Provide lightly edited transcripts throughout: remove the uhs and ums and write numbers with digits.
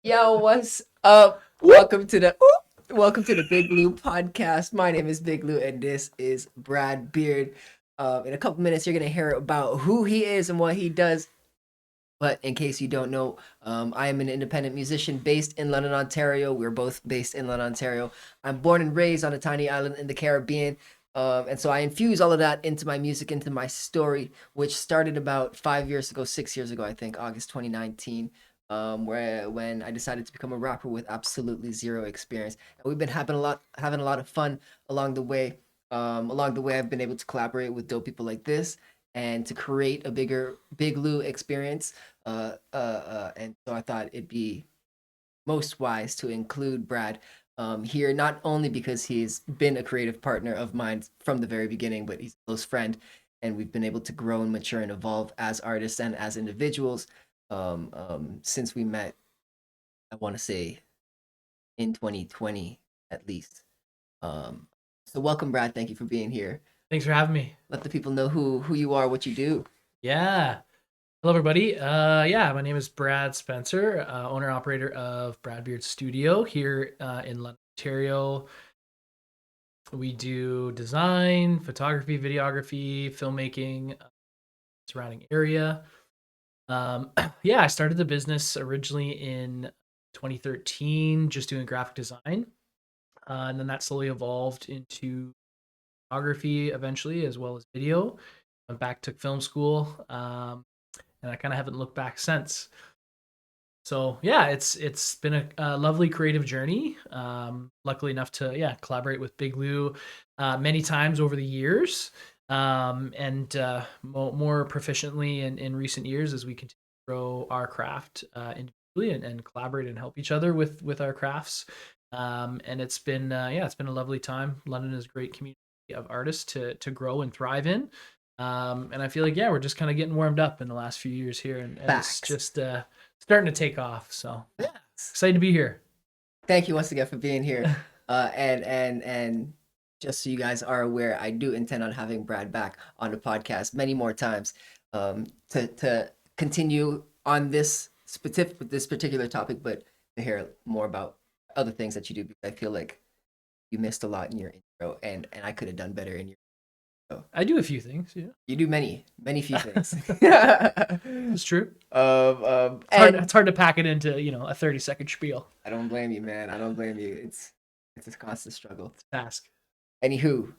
Yo, what's up? Welcome to the Big Lou podcast. My name is Big Lou, and this is BradBeard. In a couple minutes, you're gonna hear about who he is and what he does. But in case you don't know, I am an independent musician based in London, Ontario. We're both based in London, Ontario. I'm born and raised on a tiny island in the Caribbean. And so I infuse all of that into my music, into my story, which started about 5 years ago, 6 years ago, I think, August 2019, where when I decided to become a rapper with absolutely zero experience. And we've been having a lot of fun along the way. Along the way, I've been able to collaborate with dope people like this and to create a bigger Big Lou experience. And so I thought it'd be most wise to include Brad here, not only because he's been a creative partner of mine from the very beginning, but he's a close friend, and we've been able to grow and mature and evolve as artists and as individuals since we met. I want to say in 2020 at least. Um, so welcome, Brad. Thank you for being here. Thanks for having me. Let the people know who you are, what you do. Yeah. Hello, everybody. Yeah, my name is Brad Spencer, owner operator of BradBeard Studio here in London, Ontario. We do design, photography, videography, filmmaking, surrounding area. Yeah, I started the business originally in 2013, just doing graphic design. And then that slowly evolved into photography eventually, as well as video. Went back to film school. And I kind of haven't looked back since. So yeah, it's been a lovely creative journey. Luckily enough to collaborate with Big Lou many times over the years, and more proficiently in recent years as we continue to grow our craft individually and collaborate and help each other with our crafts. And it's been it's been a lovely time. London is a great community of artists to grow and thrive in. And I feel like we're just kind of getting warmed up in the last few years here, and it's just starting to take off. So excited to be here. Thank you once again for being here. And just so you guys are aware, I do intend on having Brad back on the podcast many more times to continue on this particular topic, but to hear more about other things that you do, because I feel like you missed a lot in your intro, and I could have done better in your. I do a few things. Yeah, You do many few things. it's true. It's hard to pack it into a 30-second spiel. I don't blame you, man. I don't blame you. It's a constant struggle. Task. Anywho,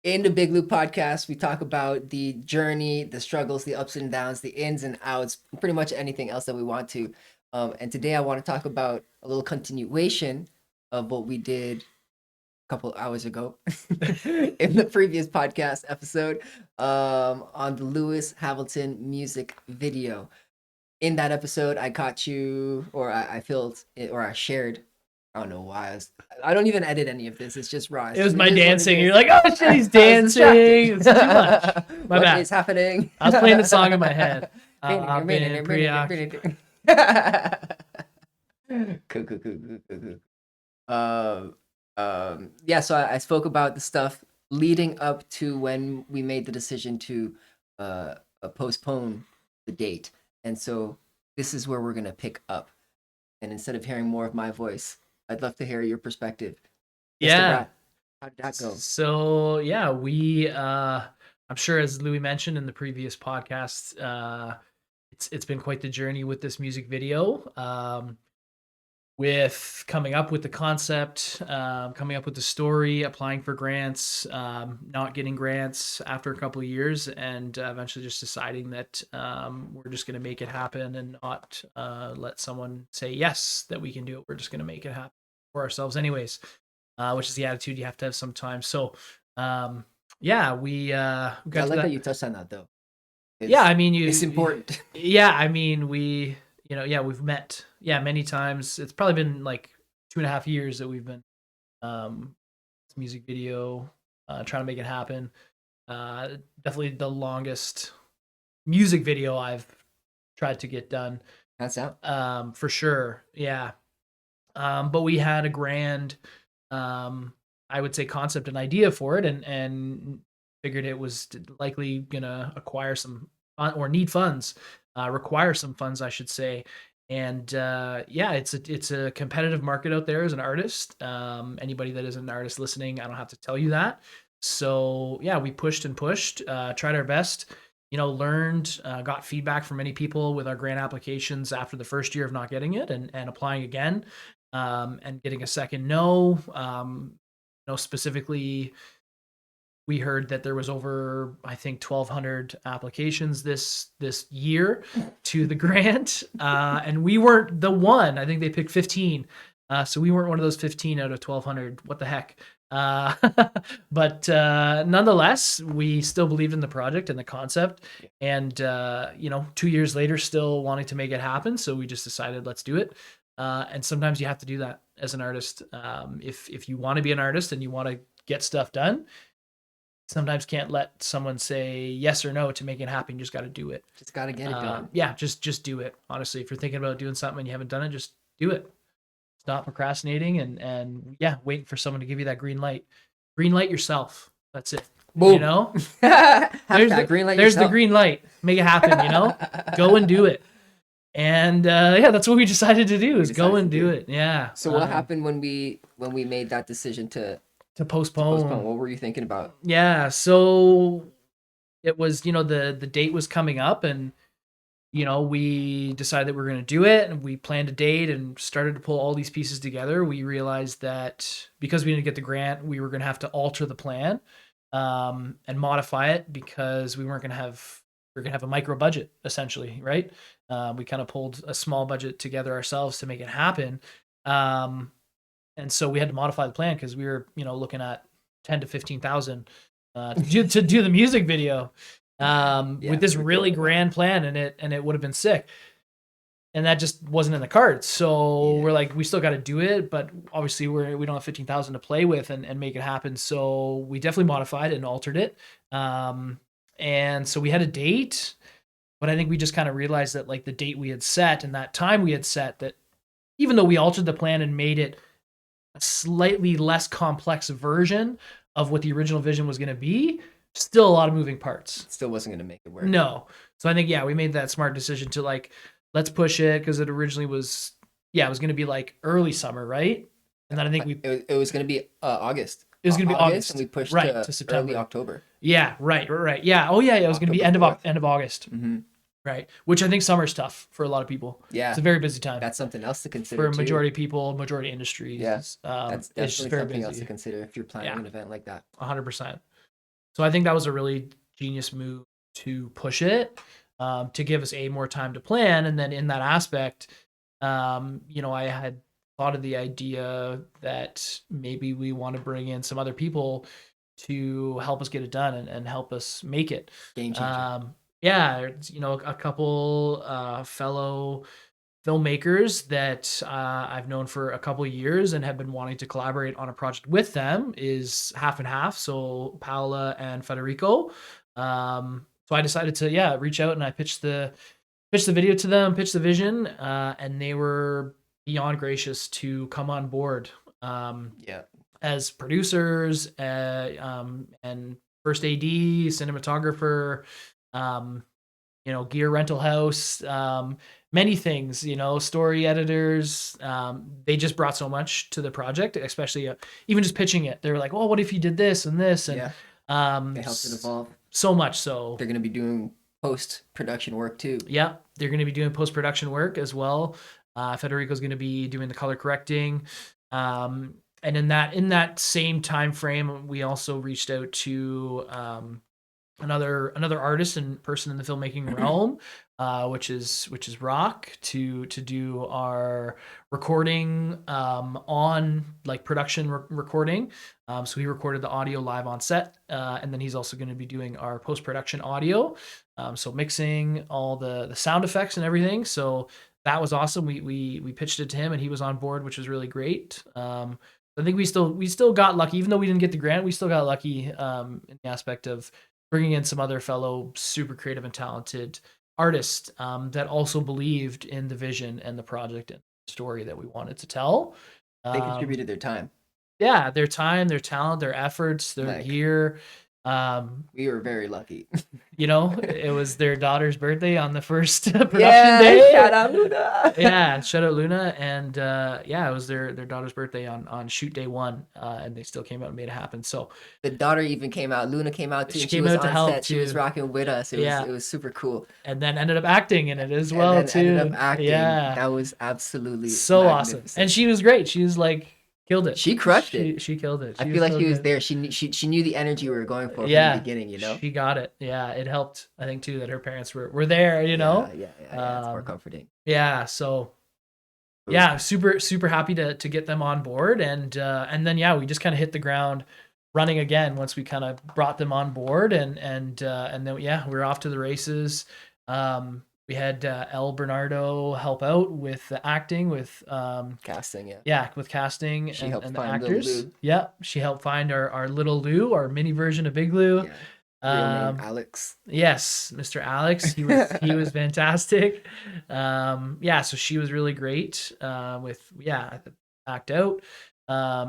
in the Big Loop podcast, we talk about the journey, the struggles, the ups and downs, the ins and outs, pretty much anything else that we want to. And today I want to talk about a little continuation of what we did couple hours ago in the previous podcast episode on the Lewis Hamilton music video. In that episode, I caught you, or I filled it, or I shared. I don't know why. I don't even edit any of this. It's just raw. It was my dancing. You're like, oh shit, he's dancing. It's too much. My bad. What is happening? I was playing the song in my head. Yeah, so I spoke about the stuff leading up to when we made the decision to postpone the date. And so this is where we're going to pick up. And instead of hearing more of my voice, I'd love to hear your perspective. Yeah. How did that go? So, yeah, I'm sure as Louis mentioned in the previous podcast, it's been quite the journey with this music video. With coming up with the concept, coming up with the story, applying for grants, not getting grants after a couple of years, and eventually just deciding that we're just going to make it happen and not let someone say yes that we can do it. We're just going to make it happen for ourselves anyways, which is the attitude you have to have sometimes. So we I got like that you touched on that though. It's important. Yeah, I mean we've met many times. It's probably been like 2.5 years that we've been this music video trying to make it happen. Definitely the longest music video I've tried to get done. That's out. For sure. Yeah. But we had a grand I would say concept and idea for it, and figured it was likely gonna acquire some or need funds require some funds, I should say. And yeah, it's a competitive market out there as an artist. Anybody that is an artist listening, I don't have to tell you that. So yeah, we pushed and pushed, tried our best. Learned, got feedback from many people with our grant applications after the first year of not getting it, and applying again, and getting a second no. Specifically, we heard that there was over, I think, 1,200 applications this year to the grant, and we weren't the one. I think they picked 15, so we weren't one of those 15 out of 1,200. What the heck? Uh, but nonetheless, we still believed in the project and the concept, and 2 years later, still wanting to make it happen. So we just decided, let's do it. And sometimes you have to do that as an artist. If you want to be an artist and you want to get stuff done, sometimes can't let someone say yes or no to make it happen. You just got to do it. Just got to get it done. Yeah, just do it. Honestly, if you're thinking about doing something and you haven't done it, just do it. Stop procrastinating and yeah, waiting for someone to give you that green light. Green light yourself. That's it. Boom. You know, there's the green light. There's the green light. Make it happen. Go and do it. And yeah, that's what we decided to do, is go and do it. Yeah. So what happened when we made that decision to postpone? What were you thinking about? Yeah, so it was, the date was coming up, and we decided that we were going to do it, and we planned a date and started to pull all these pieces together. We realized that because we didn't get the grant, we were going to have to alter the plan, and modify it, because we weren't going to have a micro budget, essentially, right? We kind of pulled a small budget together ourselves to make it happen. And so we had to modify the plan, because we were, looking at 10 to 15,000 to do the music video, with this really grand plan, and it would have been sick. And that just wasn't in the cards. So we're like, we still got to do it, but obviously we don't have 15,000 to play with and make it happen. So we definitely modified and altered it. And so we had a date, but I think we just kind of realized that, like, the date we had set and that time we had set, that even though we altered the plan and made it a slightly less complex version of what the original vision was going to be, still a lot of moving parts. It still wasn't going to make it work. No. So I think, yeah, we made that smart decision to, like, let's push it, because it originally was, it was going to be like early summer, right? And then I think it was going to be August. It was going to be August, and we pushed to September, early October. Yeah, right. Yeah. Oh yeah, it was going to be end of August. Mm-hmm. Right, which I think summer's tough for a lot of people. Yeah, it's a very busy time. That's something else to consider for a majority of people, majority industries. Yeah, that's definitely something else to consider if you're planning an event like that. 100%. So I think that was a really genius move to push it, to give us more time to plan, and then in that aspect, I had thought of the idea that maybe we want to bring in some other people to help us get it done and help us make it. Game changer. Yeah, a couple fellow filmmakers that I've known for a couple of years and have been wanting to collaborate on a project with them is half and half. So Paola and Federico. So I decided to reach out, and I pitched the video to them, pitched the vision, and they were beyond gracious to come on board. As producers, and first AD, cinematographer, gear rental house, many things, story editors. They just brought so much to the project, especially even just pitching it. They were like, "Oh, what if you did this and this?" And they helped it evolve so much. So they're going to be doing post-production work too. Yeah, they're going to be doing post-production work as well. Federico's going to be doing the color correcting. And in that same time frame, we also reached out to another artist and person in the filmmaking realm, which is Rock, to do our recording, on like production recording. So he recorded the audio live on set, and then he's also going to be doing our post-production audio, so mixing all the sound effects and everything. So that was awesome. We pitched it to him, and he was on board, which was really great. I think we still got lucky, even though we didn't get the grant. We still got lucky, in the aspect of bringing in some other fellow super creative and talented artists, that also believed in the vision and the project and the story that we wanted to tell. They contributed their time. Yeah, their time, their talent, their efforts, their gear. We were very lucky. You know, it was their daughter's birthday on the first production Yeah, day. shout out Luna. Yeah, shout out Luna, and yeah, it was their daughter's birthday on shoot day one, and they still came out and made it happen. So The daughter even came out. Luna came out too, she and she came was out to on help set. She was too. rocking with us. Yeah, It was super cool. and then ended up acting in it as And well then ended up too. acting. Yeah, That was absolutely so awesome, and magnificent. she was great. She was like killed it. She crushed it. She killed it. I She feel was like so she was good. there. She knew the energy we were going for from the Yeah, beginning, you know? she got it. Yeah, it helped. I think too that her parents were there. You Yeah, know. yeah, yeah, yeah. It's more Um, comforting. yeah. So It was yeah, super happy to get them on board, and then yeah, we just kind of hit the ground running again once we kind of brought them on board, and then yeah, we were off to the races. We had El Bernardo help out with the acting, with casting, yeah. yeah, with casting She helped and the find little actors. Lou. Yeah, she helped find our little Lou, our mini version of Big Lou. Yeah. Real name Um, Alex. Yes, Mr. Alex. He was fantastic. Yeah, so she was really great. With yeah, act out.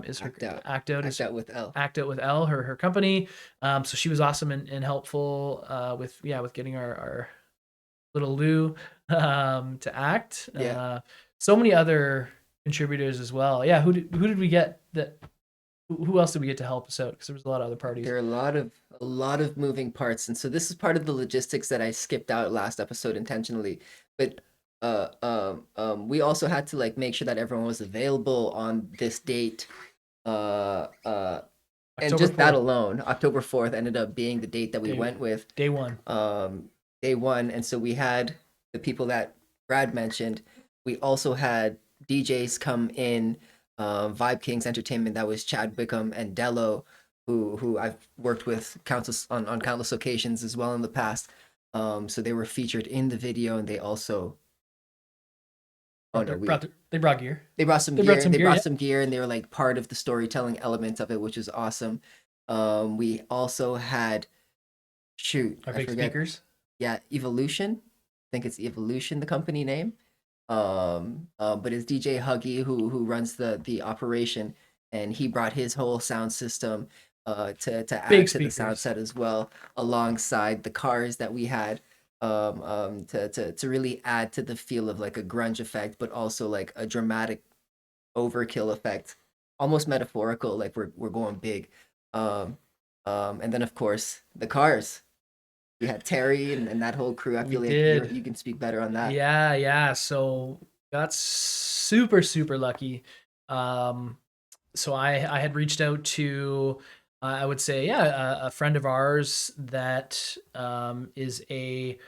Is her Act out. act out Act is out with L. act out with Elle, her company. So she was awesome and helpful. With yeah, with getting our little Lou to act. Yeah. So many other contributors as well. Yeah, who did we get that? Who else did we get to help us out? Because there was a lot of other parties. There are a lot of moving parts, and so this is part of the logistics that I skipped out last episode intentionally. But we also had to like make sure that everyone was available on this date. Uh, uh, and October just that 4th, alone, October 4th ended up being the date that we day went with. day one. Day one, and so we had the people that Brad mentioned. We also had DJs come in, Vibe Kings Entertainment. That was Chad Wickham and Dello, who I've worked with countless on countless occasions as well in the past. So they were featured in the video, and they also oh no, They brought gear. they brought some They gear. brought some They gear. brought Yeah. some gear, and they were like part of the storytelling element of it, which is awesome. We also had shoot, Our I big forget. speakers. Yeah, Evolution. I think it's Evolution, the company name. But it's DJ Huggy who runs the operation, and he brought his whole sound system to Big add to the sound speakers. set as well, alongside the cars that we had, to really add to the feel of like a grunge effect, but also like a dramatic overkill effect, almost metaphorical, like we're going big. Um, and then of course the cars. We had Terry and that whole crew. I We feel like you did. you can speak better on that. Yeah. So got super lucky. Um, so I had reached out to I would say yeah a friend of ours that is a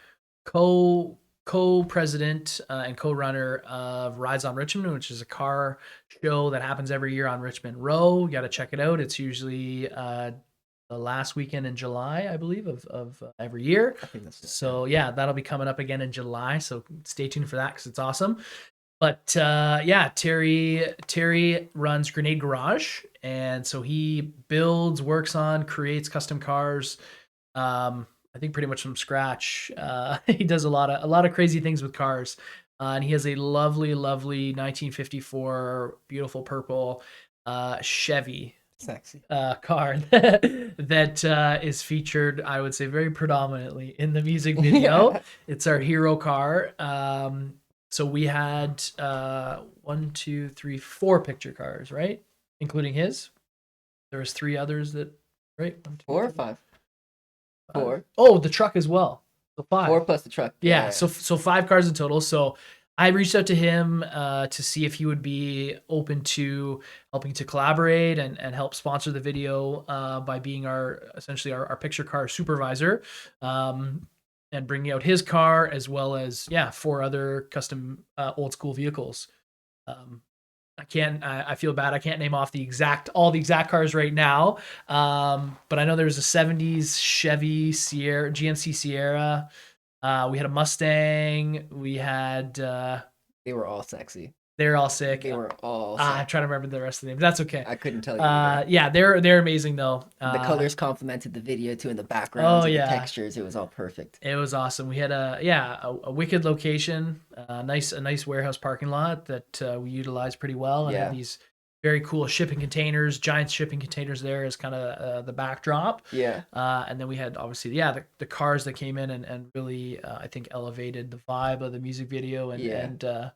co-president and co-runner of Rides on Richmond, which is a car show that happens every year on Richmond Row. You got to check it out. It's usually the last weekend in July, I believe, of every year. I think that's So yeah, that'll be coming up again in July. So stay tuned for that because it's awesome. But yeah, Terry runs Grenade Garage, and so he builds, works on, creates custom cars. I think pretty much from scratch. He does a lot of crazy things with cars, and he has a lovely 1954 beautiful purple Chevy sexy. car that is featured, I would say, very predominantly in the music video. Yeah. It's our hero car. So we had 1, 2, 3, 4 picture cars, right? Including his. There was 3 others that, right? 1, 2, 4 or 3, 5? 5. 4. Oh, the truck as well. So 5. 4 plus the truck. Yeah. So 5 cars in total. So I reached out to him to see if he would be open to helping to collaborate and help sponsor the video by being essentially our picture car supervisor, and bringing out his car as well as 4 other custom old school vehicles. I feel bad. I can't name off all the exact cars right now. But I know there was a 70s Chevy Sierra, GMC Sierra. We had a Mustang. We had. They were all sexy. They're all sick. They were all I'm trying to remember the rest of the names. That's okay. I couldn't tell you either. Yeah, they're amazing though. The colors complemented the video too, in the backgrounds and the textures. It was all perfect. It was awesome. We had a wicked location, a nice warehouse parking lot that we utilized pretty well, and had these very cool shipping containers, giant shipping containers there as kind of the backdrop. Yeah. And then we had obviously, the cars that came in and really, I think, elevated the vibe of the music video and the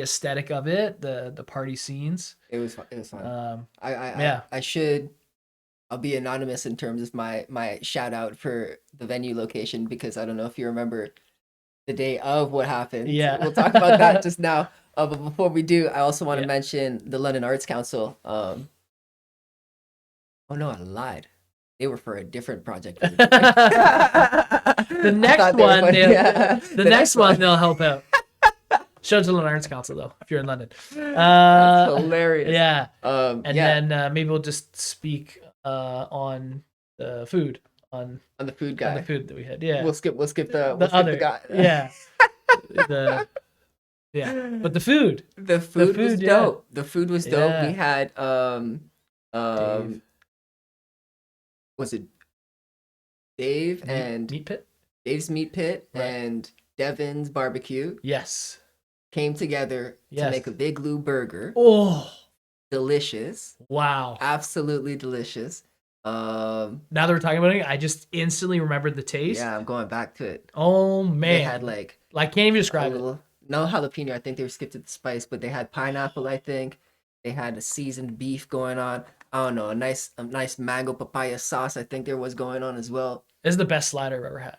aesthetic of it, the party scenes. It was fun. It was fun. Yeah. I'll be anonymous in terms of my shout out for the venue location, because I don't know if you remember the day of what happened. Yeah. We'll talk about that just now. But before we do, I also want to Yeah. mention the London Arts Council. Oh no, I lied. They were for a different project. The next one, the next one they'll help out. Shout out to the London Arts Council though, if you're in London. That's hilarious. Yeah. And then maybe we'll just speak on the food, on the food guy, on the food that we had. Yeah. We'll skip the other guy. Yeah. But the food. The food was dope. The food was dope. Yeah. We had Dave. was it Dave and Meat Pit? Dave's Meat Pit Right. and Devin's Barbecue Yes. came together to Yes. make a Big Lou burger. Oh, Delicious. wow. Absolutely delicious. Now that we're talking about it, I just instantly remembered the taste. Yeah, I'm going back to it. Oh man. They had like I can't even a describe it. little, no jalapeno. I think they were skipped at the spice, but they had pineapple. I think they had a seasoned beef going on. I don't know, a nice mango papaya sauce. I think there was going on as well. This is the best slider I've ever had.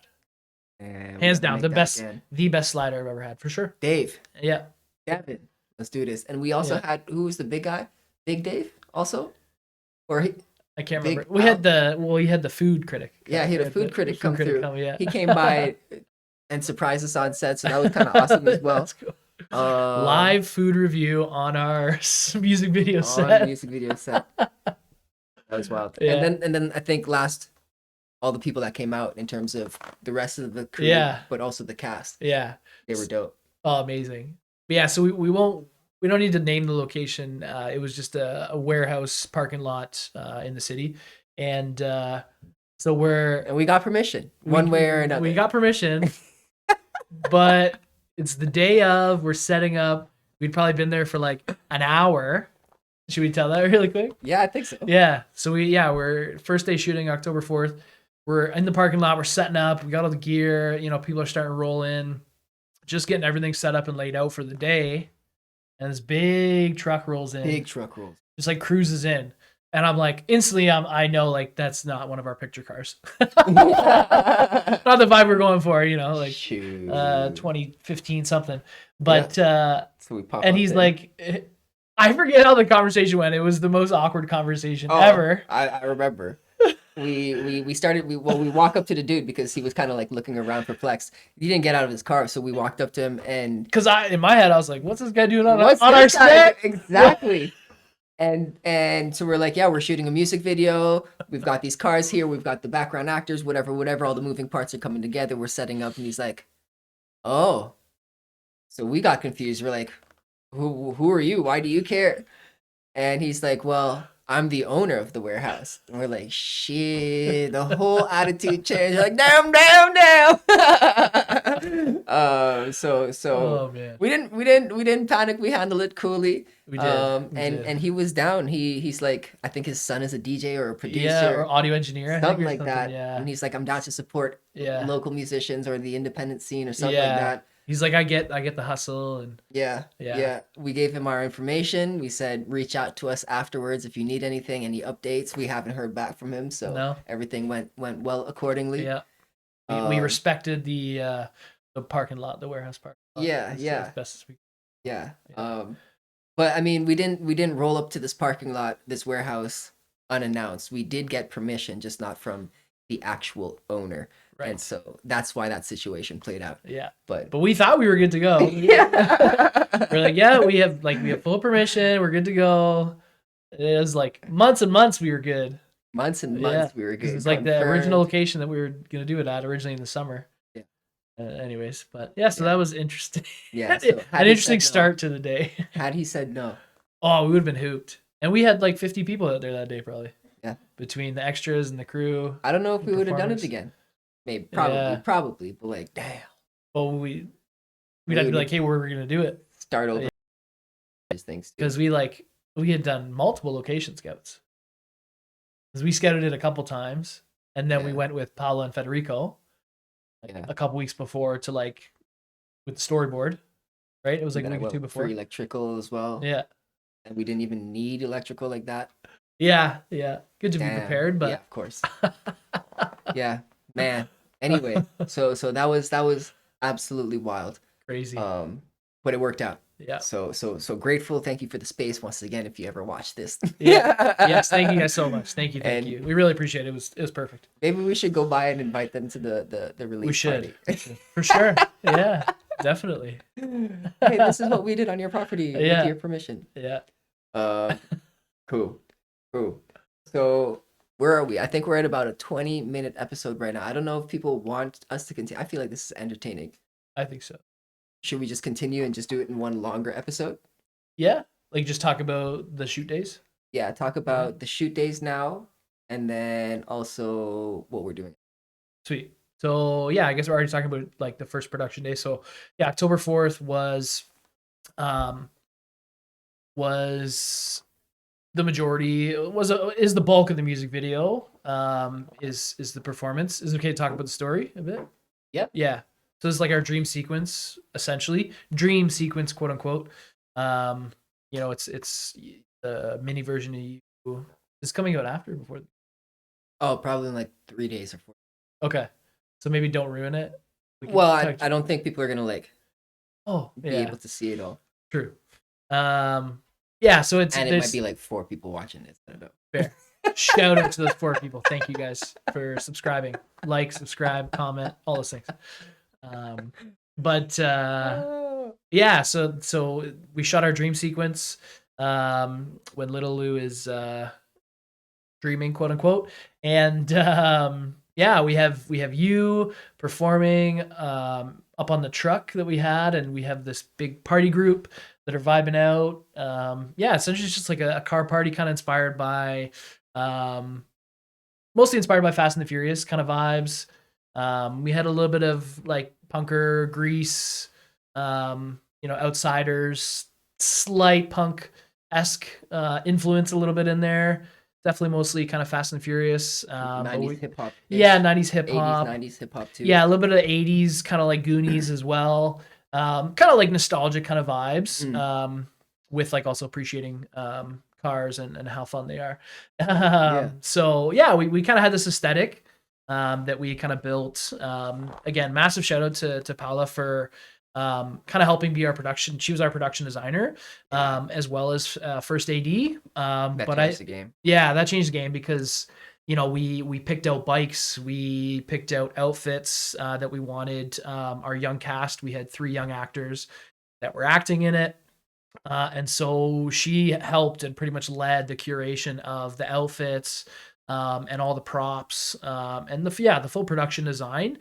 And Hands we gotta down, make the that best, again. the best slider I've ever had for sure. Dave, Yeah, Devin, let's do this. And we also Yeah. had, who was the big guy? Big Dave also, or he? I can't Big remember. We had the food critic. Yeah, he had a We food critic come through. yeah. He came by and surprised us on set, so that was kind of awesome as well. That's cool. Live food review on our music video on set. music video set. That was wild. Yeah. And then I think all the people that came out in terms of the rest of the crew, Yeah. but also the cast, Yeah. they were dope. Oh, amazing. But yeah, so we don't need to name the location. It was just a warehouse parking lot in the city, and so And we got permission, one way or another. We got permission, but it's the day of. We're setting up. We'd probably been there for like an hour. Should we tell that really quick? Yeah, I think so. Yeah. So we're first day shooting October 4th. We're in the parking lot. We're setting up. We got all the gear. People are starting to roll in. Just getting everything set up and laid out for the day. And this big truck rolls in. Big truck rolls. Just like cruises in. And I'm like, instantly, I know like that's not one of our picture cars. Not the vibe we're going for, like Shoot. 2015 something. But So we pop and up he's there. like, I forget how the conversation went. It was the most awkward conversation Oh, ever. I remember. We started. We walk up to the dude because he was kind of like looking around perplexed. He didn't get out of his car, so we walked up to him and Because in my head, I was like, what's this guy doing on what's our this guy- set? exactly. And so we're like, yeah, we're shooting a music video. We've got these cars here. We've got the background actors, whatever. All the moving parts are coming together. We're setting up, and he's like, oh. So we got confused. We're like, who are you? Why do you care? And he's like, well, I'm the owner of the warehouse. And we're like, shit, the whole attitude changed. Like, damn. So Oh man, we didn't panic. We handled it coolly. we did. We did. And he was down. He's like, I think his son is a DJ or a producer. Yeah, or audio engineer, I think, something or like that. Yeah, And he's like, I'm down to support yeah, local musicians or the independent scene or something Yeah. like that. He's like, I get the hustle, and Yeah. We gave him our information. We said, reach out to us afterwards if you need anything, any updates. We haven't heard back from him, so No. everything went well accordingly. yeah, we Um, respected the parking lot, the warehouse parking lot. Yeah, as yeah. best as we. Yeah. Yeah. But I mean, we didn't roll up to this parking lot, this warehouse unannounced. We did get permission, just not from the actual owner. Right. And so that's why that situation played out. Yeah, But but we thought we were good to go. yeah. We're like, yeah, we have full permission. We're good to go. It was like months and months we were good. months and Yeah, months we were 'Cause good. it's like the Confirmed. original location that we were gonna do it at originally in the summer. Yeah. Anyways, but yeah, so Yeah. that was interesting. Yeah. So had An he interesting said no- start to the day. Had he said no. Oh, we would have been hooped. And we had like 50 people out there that day, probably. Yeah. Between the extras and the crew. I don't know if we would have done it Performers. again. Maybe, Yeah. probably, but like, damn, Well, we'd have to be like, hey, we're gonna do it. start over. These things too. Because we we had done multiple location scouts. Because we scouted it a couple times, and then we went with Paolo and Federico a couple weeks before to like with the storyboard, right? It was like a week or two before. For electrical as well. Yeah. And we didn't even need electrical like that. Yeah. Good to be prepared, but yeah, of course. Yeah, man. Anyway, so that was absolutely wild. Crazy. But it worked out. Yeah. So grateful. Thank you for the space once again. If you ever watch this. Yeah. Yes. Thank you guys so much. Thank you. We really appreciate it. It was perfect. Maybe we should go by and invite them to the release. We should. Party. For sure. Yeah. Definitely. Hey, this is what we did on your property with your permission. Yeah. Cool. So where are we? I think we're at about a 20-minute episode right now. I don't know if people want us to continue. I feel like this is entertaining. I think so. Should we just continue and just do it in one longer episode? Yeah. Like just talk about the shoot days? Yeah, talk about the shoot days now, and then also what we're doing. Sweet. So yeah, I guess we're already talking about like the first production day. So yeah, October 4th was the majority, is the bulk of the music video, is the performance. Is it okay to talk about the story a bit? Yep. Yeah. So this is like our dream sequence, essentially. Dream sequence, quote unquote. It's the mini version of you. Is coming out after before? Oh, probably in like 3 days or 4. Okay. So maybe don't ruin it. Well, I don't think people are gonna like be yeah. able to see it all. True. Yeah, so it might be like 4 people watching this. I don't know. Fair. Shout out to those 4 people. Thank you guys for subscribing. Like, subscribe, comment, all those things. Yeah, so we shot our dream sequence when little Lou is dreaming, quote unquote. And yeah, we have you performing up on the truck that we had, and we have this big party group that are vibing out. Yeah, essentially it's just like a car party, kind of inspired by mostly inspired by Fast and the Furious kind of vibes. We had a little bit of like punker, Grease, Outsiders, slight punk-esque influence a little bit in there. Definitely mostly kind of Fast and Furious. 90s hip hop. Yeah, 90s hip hop. 90s hip hop too. Yeah, a little bit of 80s, kind of like Goonies as well. Kind of like nostalgic kind of vibes. With like also appreciating cars and how fun they are. So yeah, we kind of had this aesthetic that we kind of built. Again, massive shout out to Paula for kind of helping be our production. She was our production designer, as well as first AD. That changed the game. Yeah, that changed the game because we picked out bikes, we picked out outfits that we wanted. Our young cast, we had 3 young actors that were acting in it. And so she helped and pretty much led the curation of the outfits, and all the props, and the full production design.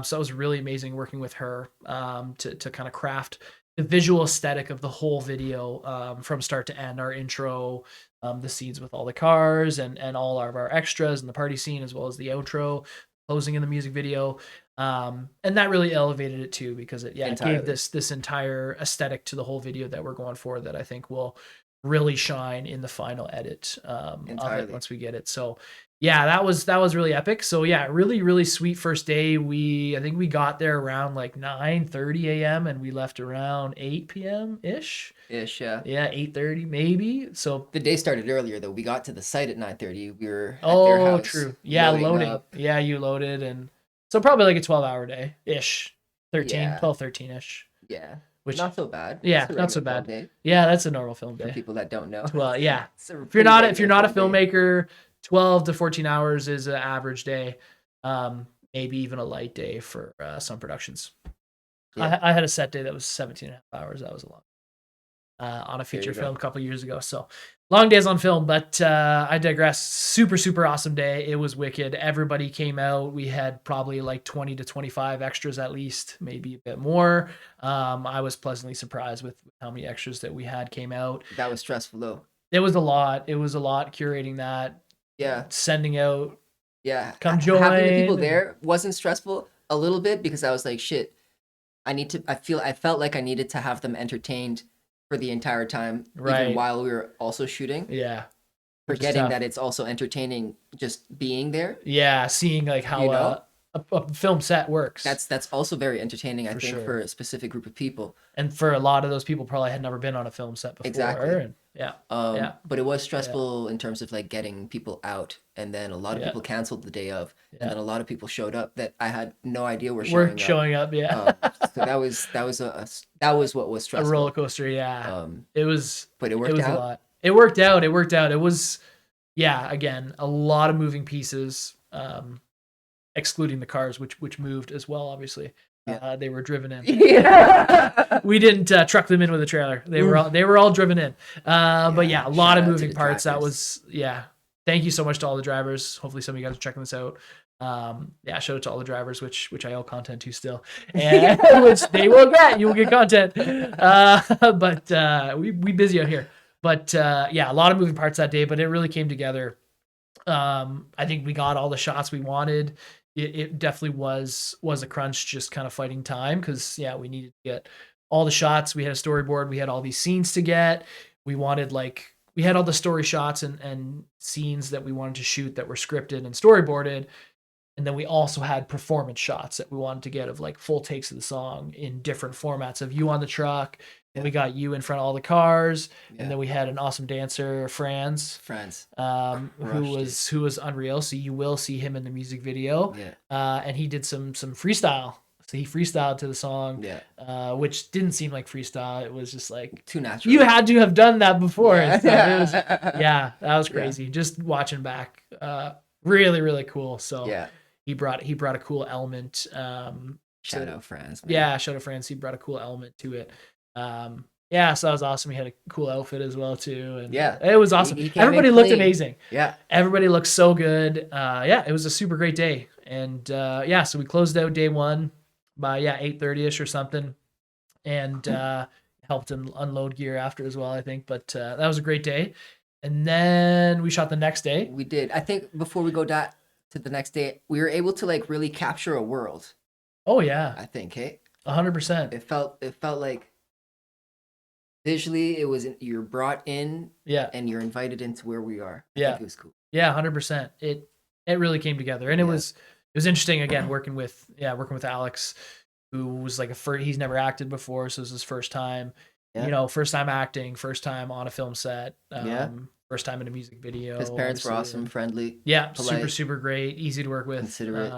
So it was really amazing working with her to kind of craft the visual aesthetic of the whole video, from start to end. Our intro, the scenes with all the cars and all of our extras and the party scene, as well as the outro, closing in the music video. And that really elevated it too, because it gave this entire aesthetic to the whole video that we're going for, that I think will really shine in the final edit of it once we get it. So yeah, that was really epic. So yeah, really sweet first day. I think we got there around like 9:30 a.m. and we left around 8 p.m. ish. Yeah, 8:30 maybe. So the day started earlier though. We got to the site at 9:30. We were at their house. True. Yeah, loading. Up. Yeah, you loaded, and so probably like a 12-hour day ish. 12, 13 ish. Yeah. Which not so bad. Yeah, not so bad. Day. Yeah, that's a normal film day. For people that don't know. Well, yeah. If you're not a filmmaker, 12 to 14 hours is an average day. Maybe even a light day for some productions. Yeah. I had a set day that was 17 and a half hours. That was a lot. On a feature film a couple years ago. So long days on film, but I digress. Super awesome day. It was wicked. Everybody came out. We had probably like 20 to 25 extras at least, maybe a bit more. I was pleasantly surprised with how many extras that we had came out. That was stressful though. It was a lot curating that. Yeah. Sending out. Yeah. Come join. Having the people there wasn't stressful a little bit, because I was like, shit, I felt like I needed to have them entertained for the entire time, even Right. while we were also shooting, Yeah. Which is forgetting tough. that it's also entertaining just being there. Yeah, seeing like how You know, a film set works that's also very entertaining, I for think, for sure. a specific group of people. And for a lot of those people, probably had never been on a film set before. Exactly. And yeah, But it was yeah, stressful in terms of like getting people out, and then a lot of yeah, people canceled the day of, and yeah. then a lot of people showed up that I had no idea were We're showing up. showing up. Yeah, So that was what was a roller stressful. coaster. Yeah, Um, it was. but it It worked was a out. lot. It worked out. It worked out. It was. Yeah, again, a lot of moving pieces. Excluding the cars, which moved as well. Obviously, Yeah. they were driven in. Yeah. We didn't truck them in with a trailer. They were all driven in. But yeah, a lot Shout of out to moving the parts. That drivers. was yeah. Thank you so much to all the drivers. Hopefully, some of you guys are checking this out. Yeah, shout out to all the drivers, which I owe content to still, and which they will get. You will get content. But we busy out here. But yeah, a lot of moving parts that day, but it really came together. I think we got all the shots we wanted. It definitely was a crunch, just kind of fighting time because yeah, we needed to get all the shots. We had a storyboard. We had all these scenes to get. We wanted we had all the story shots and scenes that we wanted to shoot that were scripted and storyboarded. And then we also had performance shots that we wanted to get of like full takes of the song in different formats of you on the truck. And we got you in front of all the cars. Yeah. And then we had an awesome dancer, Franz, who was unreal. So you will see him in the music video. Yeah. And he did some freestyle. So he freestyled to the song, which didn't seem like freestyle. It was just like too natural. You had to have done that before. Yeah, that was crazy. Just watching back, really, really cool. So yeah, he brought a cool element. Shout out Franz. Man. Yeah, shout out Franz. He brought a cool element to it. Yeah, so that was awesome. He had a cool outfit as well too, and yeah, it was awesome. Everybody looked amazing. Yeah, everybody looked so good. Yeah, it was a super great day, and yeah, so we closed out day one by 8:30ish or something, and helped him unload gear after as well, I think. But that was a great day, and then we shot the next day. We did. I think before we go to the next day, we were able to like really capture a world. Oh yeah, I think, hey, 100%. It felt like. Visually, it was you're brought in, and you're invited into where we are. I think it was cool. Yeah, 100%. It really came together, and it was interesting again working with Alex, who was like he's never acted before, so it was his first time. You know, first time acting, first time on a film set. First time in a music video. His parents were awesome, friendly. Yeah, polite, super great, easy to work with. Considerate.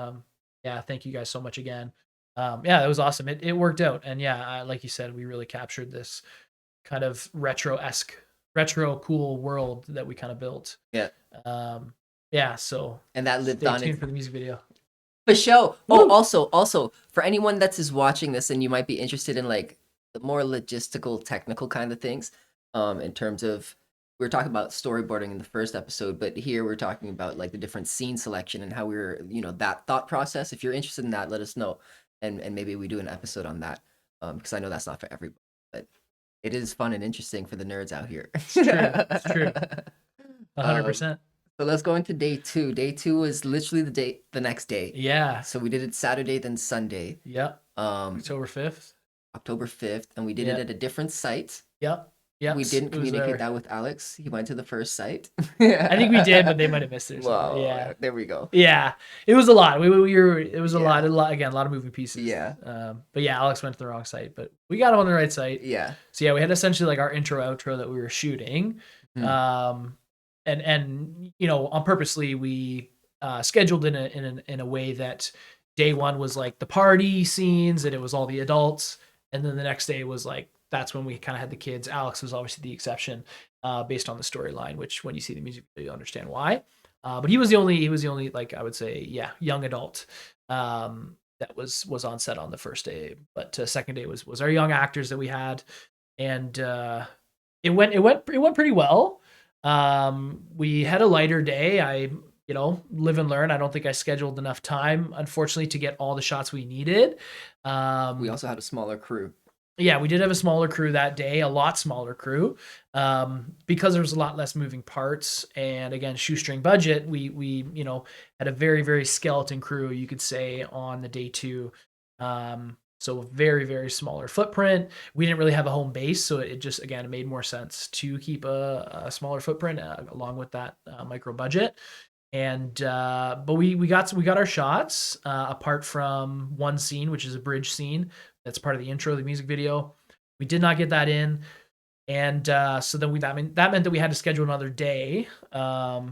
Yeah, thank you guys so much again. Yeah, it was awesome. It worked out, and yeah, like you said, we really captured this kind of retro cool world that we kind of built. Yeah. Yeah. So and that lived stay on tuned for the music video. For sure. Oh, also for anyone that's is watching this and you might be interested in like the more logistical, technical kind of things, in terms of we were talking about storyboarding in the first episode, but here we're talking about like the different scene selection and how we were, that thought process. If you're interested in that, let us know, and maybe we do an episode on that, because I know that's not for everybody, but it is fun and interesting for the nerds out here. It's true. 100%. So let's go into day 2. Day 2 was literally the next day. Yeah. So we did it Saturday, then Sunday. Yep. October 5th. October 5th, and we did it at a different site. Yep. We didn't communicate that with Alex. He went to the first site. I think we did, but they might have missed it. Wow. Yeah. There we go. Yeah. It was a lot. It was a lot. Again, a lot of moving pieces. Yeah. But yeah, Alex went to the wrong site, but we got him on the right site. Yeah. So yeah, we had essentially like our intro outro that we were shooting. And on purposely we scheduled in a way that day one was like the party scenes and it was all the adults, and then the next day was like that's when we kind of had the kids. Alex was obviously the exception, based on the storyline, which when you see the music video, you understand why. But he was the only like I would say young adult that was on set on the first day. But second day was our young actors that we had, and it went pretty well. We had a lighter day. I live and learn. I don't think I scheduled enough time, unfortunately, to get all the shots we needed. We also had a smaller crew. Yeah, we did have a smaller crew that day, a lot smaller crew, because there was a lot less moving parts. And again, shoestring budget, we had a very, very skeleton crew, you could say, on the day 2. So very, very smaller footprint. We didn't really have a home base, so it just, again, it made more sense to keep a smaller footprint along with that micro budget. And but we got our shots apart from one scene, which is a bridge scene that's part of the intro of the music video. We did not get that in, and so then that meant that we had to schedule another day,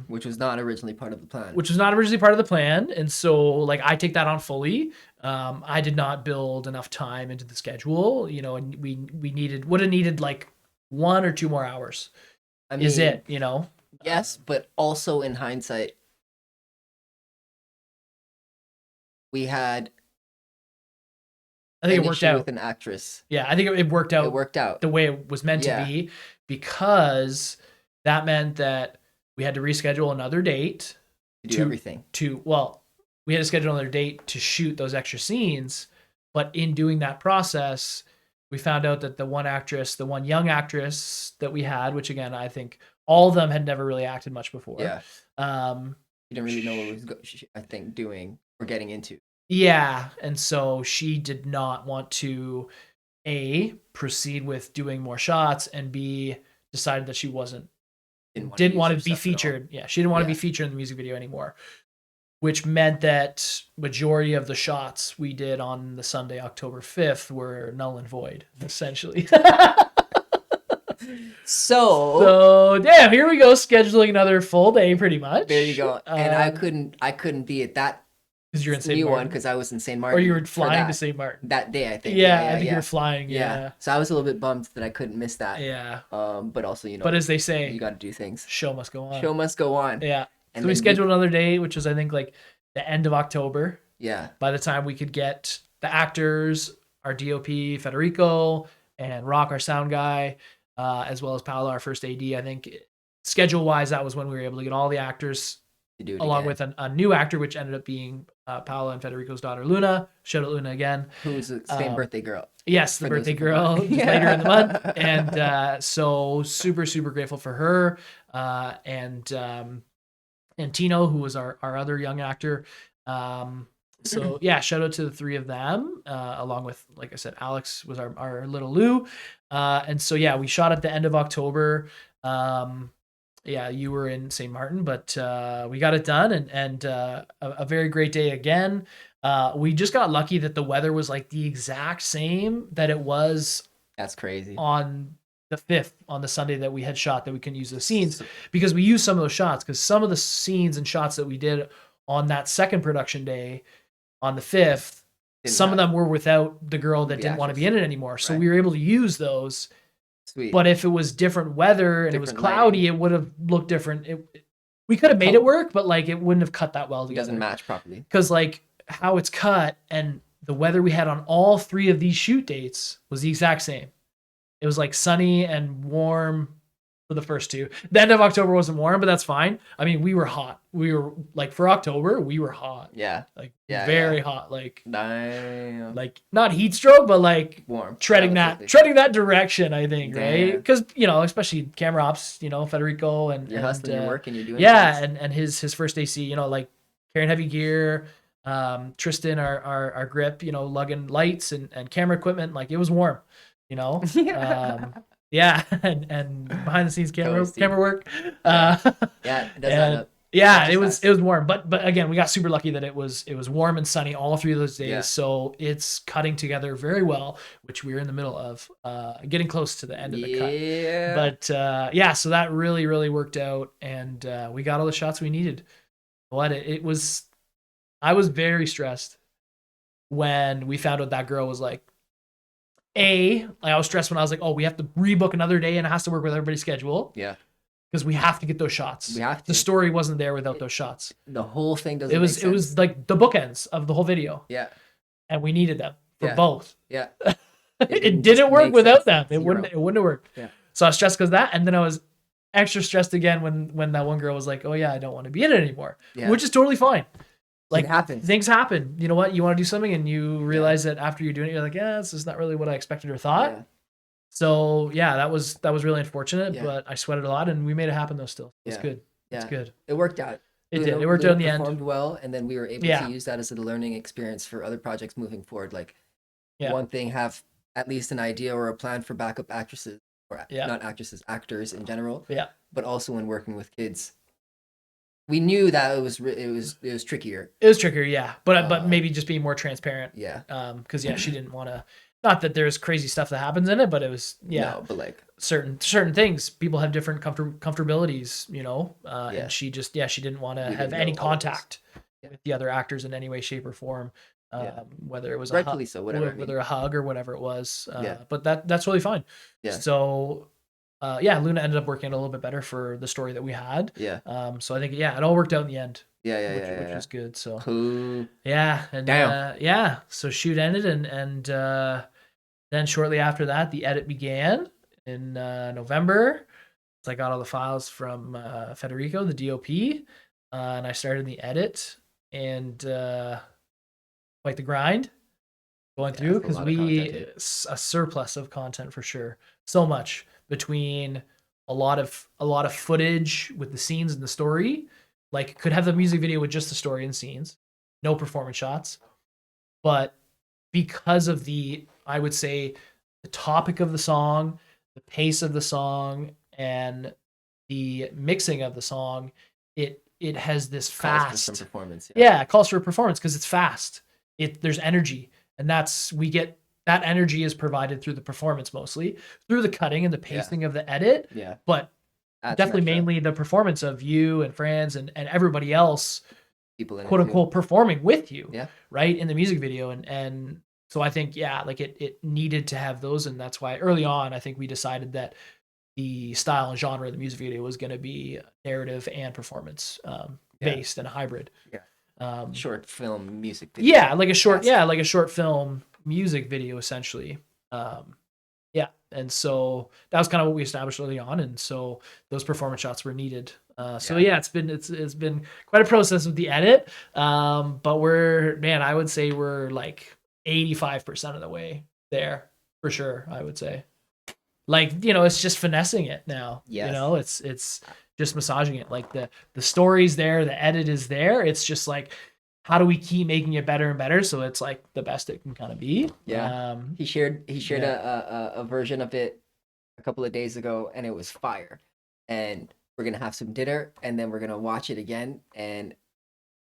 which was not originally part of the plan. Which was not originally part of the plan, and so like I take that on fully. I did not build enough time into the schedule, you know, and we would have needed like 1 or 2 more hours. I mean, is it, you know? Yes, but also in hindsight, we had. I think it worked out with an actress. Yeah, I think it worked out. It worked out the way it was meant to be, because that meant that we had to reschedule another date to do everything. We had to schedule another date to shoot those extra scenes, but in doing that process, we found out that the one young actress that we had, which again I think all of them had never really acted much before. Yeah. You didn't really know what was, I think, doing or getting into. Yeah, and so she did not want to A, proceed with doing more shots, and B, decided that she didn't want to be featured. Yeah, she didn't want to be featured in the music video anymore, which meant that majority of the shots we did on the Sunday, October 5th, were null and void, essentially. So damn, here we go, scheduling another full day pretty much. There you go. And I couldn't be at that. Because you're in St. Martin. Because I was in St. Martin. Or you were flying to St. Martin. That day, I think. Yeah, I think you were flying. Yeah. So I was a little bit bummed that I couldn't miss that. Yeah. But also, you know. But as they say, you got to do things. Show must go on. Show must go on. Yeah. And so we scheduled another day, which was, I think, like the end of October. Yeah. By the time we could get the actors, our DOP, Federico, and Rock, our sound guy, as well as Paolo, our first AD, I think schedule-wise, that was when we were able to get all the actors to do it along again. with a new actor, which ended up being Paolo and Federico's daughter, Luna. Shout out Luna again. Who's the same birthday girl. Yes, the birthday girl later in the month. And so super, super grateful for her. And Tino, who was our other young actor. So yeah, shout out to the three of them, along with, like I said, Alex was our little Lou. And so yeah, we shot at the end of October. Yeah, you were in St. Martin, but we got it done, and a very great day again. We just got lucky that the weather was like the exact same that it was. That's crazy. On the 5th, on the Sunday that we had shot, that we can use those scenes, because we used some of those shots, because some of the scenes and shots that we did on that second production day on the 5th, some of them were without the girl that didn't want to be in it anymore. So we were able to use those. Sweet. But if it was different weather and it was cloudy, it would have looked different. We could have made it work, but like it wouldn't have cut that well together. It doesn't match properly. Because like how it's cut and the weather we had on all three of these shoot dates was the exact same. It was like sunny and warm for the first two. The end of October wasn't warm, but that's fine. I mean, we were hot. We were like, for October, we were hot. Yeah. Like very hot. Like, damn. Like not heat stroke, but like warm. Treading that direction, I think, right? Because, you know, especially camera ops, you know, Federico and you're hustling, you're working, you're doing things. And his first AC, you know, like carrying heavy gear, Tristan, our grip, you know, lugging lights and camera equipment, like it was warm, you know. Yeah, and behind the scenes camera work. Yeah, it does add up. Yeah, it was warm, but again, we got super lucky that it was warm and sunny all three of those days. Yeah. So it's cutting together very well, which we were in the middle of, getting close to the end of the cut. But yeah, so that really, really worked out, and we got all the shots we needed. But I was very stressed when we found out that girl was like, I was stressed when I was like, oh, we have to rebook another day and it has to work with everybody's schedule. Yeah. Because we have to get those shots. We have to. The story wasn't there without those shots. The whole thing doesn't make sense. It was like the bookends of the whole video. Yeah. And we needed them for both. Yeah. It didn't work without them. It wouldn't have worked. Yeah. So I was stressed because that, and then I was extra stressed again when that one girl was like, oh yeah, I don't want to be in it anymore. Yeah. Which is totally fine. Like, things happen. You know what? You want to do something and you realize that after you're doing it, you're like, yeah, this is not really what I expected or thought. Yeah. So yeah, that was really unfortunate, but I sweated a lot and we made it happen though still. It's good. Yeah. It's good. It worked out. It did. It worked out in the end. Performed well, and then we were able to use that as a learning experience for other projects moving forward. Like, Yeah. one thing, have at least an idea or a plan for backup actresses, or Yeah. not actresses, actors in general. Yeah. But also when working with kids, we knew that it was trickier. It was trickier, yeah. But maybe just being more transparent. Yeah. Because she didn't want to. Not that there's crazy stuff that happens in it, but it was No, but like certain things. People have different comfortabilities, and she just she didn't want to have any contact with the other actors in any way, shape, or form. Whether it was rightfully so, whatever. Whether a hug or whatever it was. Yeah. But that's really fine. Yeah. So Luna ended up working a little bit better for the story that we had. Yeah. So I think it all worked out in the end. Which was good. So cool. Yeah, and so shoot ended, and then shortly after that, the edit began in November. So I got all the files from Federico, the DOP, and I started the edit, and quite the grind going through, because a surplus of content for sure. So much between a lot of footage with the scenes and the story. Like, could have the music video with just the story and scenes, no performance shots. But because of I would say, the topic of the song, the pace of the song, and the mixing of the song, it has this fast. Calls for some performance. Yeah, it calls for a performance because it's fast. There's energy, and we get that energy is provided through the performance, mostly through the cutting and the pacing of the edit. Yeah, but definitely mainly the performance of you and Franz and everybody else, people in quote unquote performing with you, right, in the music video. And so I think it needed to have those, and that's why early on I think we decided that the style and genre of the music video was going to be narrative and performance based and hybrid. Short film music video. Like a short film music video essentially. And so that was kind of what we established early on, and so those performance shots were needed. It's been quite a process with the edit, but I would say we're like 85% of the way there for sure. I would say, like, it's just finessing it now. It's just massaging it. Like the story's there, the edit is there. It's just like, how do we keep making it better and better so it's like the best it can kind of be? He shared a version of it a couple of days ago, and it was fire. And we're gonna have some dinner, and then we're gonna watch it again, and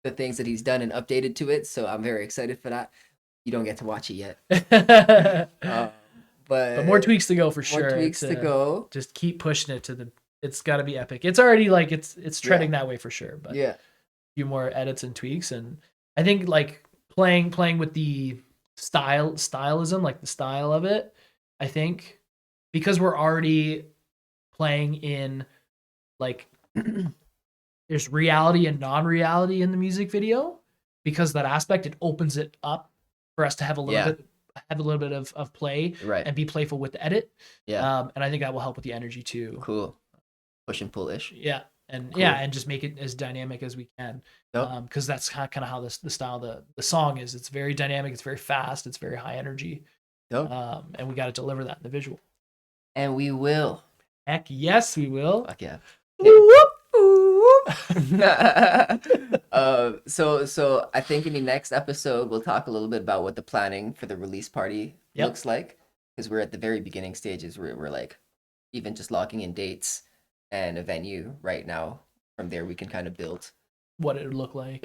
the things that he's done and updated to it. So I'm very excited for that. You don't get to watch it yet, but more tweaks to go for sure. More tweaks to go. Just keep pushing it it's got to be epic. It's already like it's treading that way for sure. But few more edits and tweaks, and I think like playing with the stylism, like the style of it, I think because we're already playing in like there's reality and non-reality in the music video, because that aspect, it opens it up for us to have a little bit of play, and be playful with the edit. And I think that will help with the energy too. Cool. Push and pull-ish. And and just make it as dynamic as we can, because that's kind of how the style the song is. It's very dynamic, it's very fast, it's very high energy, and we got to deliver that in the visual. And we will. Heck yes, we will. Fuck yeah. Okay. So I think in the next episode we'll talk a little bit about what the planning for the release party looks like, because we're at the very beginning stages where we're like even just locking in dates and a venue right now. From there we can kind of build what it would look like,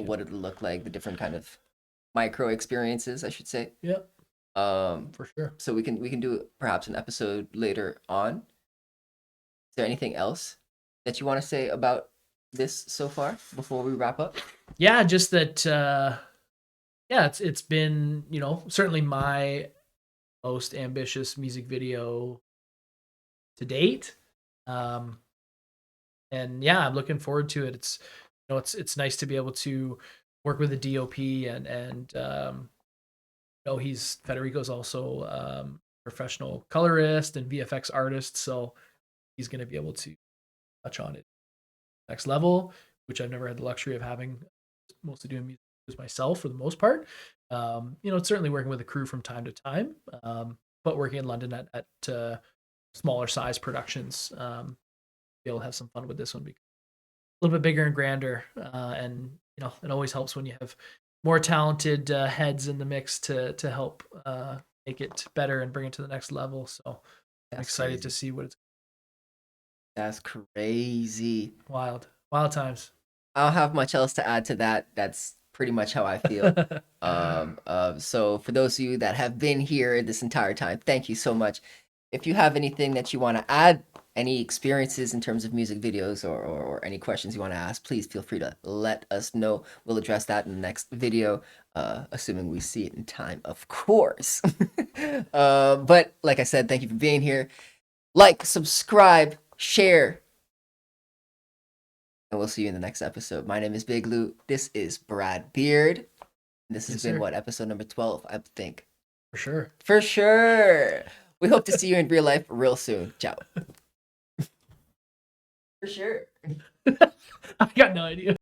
the different kind of micro experiences, I should say. For sure. So we can do perhaps an episode later on. Is there anything else that you want to say about this so far before we wrap up? Just that it's been, certainly my most ambitious music video to date. And I'm looking forward to it. It's it's nice to be able to work with the DOP, and Federico's also professional colorist and VFX artist, so he's going to be able to touch on it next level, which I've never had the luxury of having. Mostly doing music myself for the most part. It's certainly working with a crew from time to time, but working in London at smaller size productions, be able to have some fun with this one, because a little bit bigger and grander, and it always helps when you have more talented heads in the mix to help make it better and bring it to the next level. So I'm excited to see what it's. That's crazy. Wild times. I don't have much else to add to that. That's pretty much how I feel. So for those of you that have been here this entire time, thank you so much. If you have anything that you want to add, any experiences in terms of music videos or any questions you want to ask, please feel free to let us know. We'll address that in the next video, assuming we see it in time, of course. But like I said, thank you for being here. Like, subscribe, share, and we'll see you in the next episode. My name is Big Lou. This is BradBeard. This has been what, episode number 12, I think. For sure. For sure. We hope to see you in real life real soon. Ciao. For sure. I got no idea.